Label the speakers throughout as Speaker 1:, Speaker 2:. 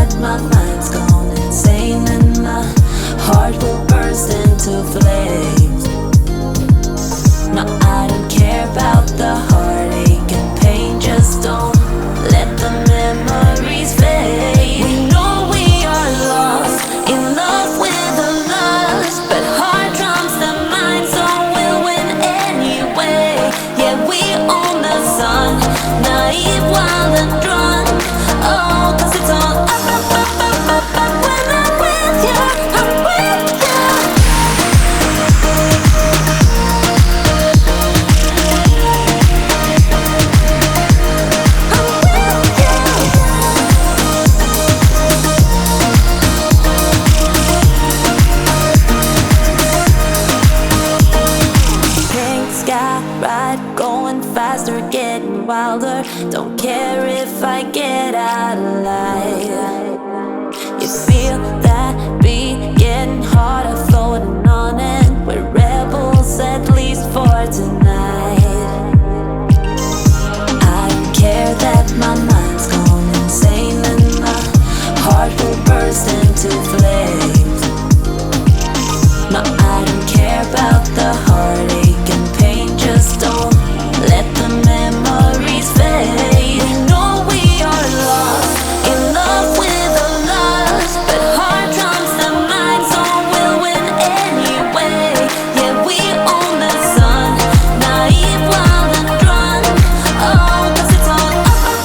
Speaker 1: that my mind's gone insane and my heart will burst into flames. No, I don't care about the heartache and pain, just don't let the memories fade. We know we are lost, in love with a lust, but heart trumps the mind, so we'll win anyway. Yeah, we own the sun, naive, wild and drunk. Oh, 'cause it's all up, up, up, up, up, up when I'm with you, I'm with you. Pink sky ride, going faster, getting wilder. Don't care if I get out alive. You feel that beat getting harder, floating on it. We're rebels, at least for tonight. I don't care that my mind's gone insane and my heart will burst into flames. No, I don't care about the heartache and pain, just don't let the memories fade. We know we are lost, in love with a lust, but heart trumps the mind, so we'll win anyway. Yeah, we own the sun, naive, wild and drunk. Oh, 'cause it's all up, up,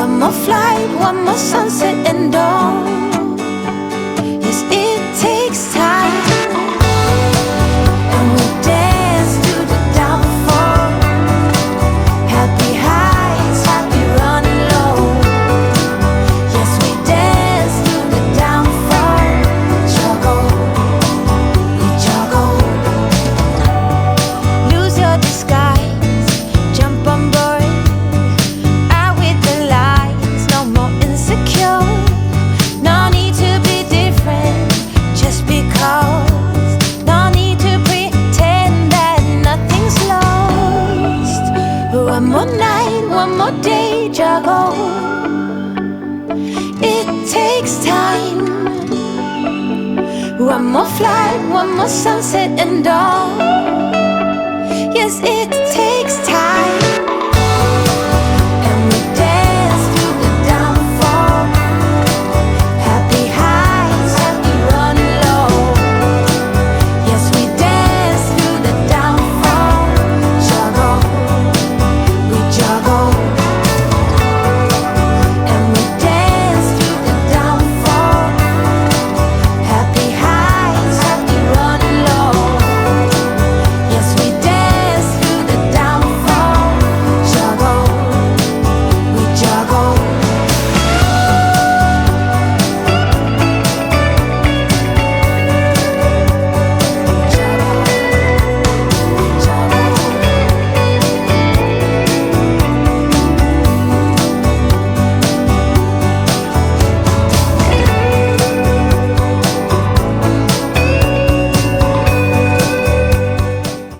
Speaker 1: One more flight, one more sunset and dawn. Yes, it takes time. And we dance to the downfall. Happy highs, happy running low. Yes, we dance to the downfall. Juggle, we juggle. Lose your disguise, jump on board. Out with the lights, no more insecure. No need to be different just because. No need to pretend that nothing's lost. One more night, one more day, juggle. It takes time. One more flight, one more sunset and dawn. Yes, it takes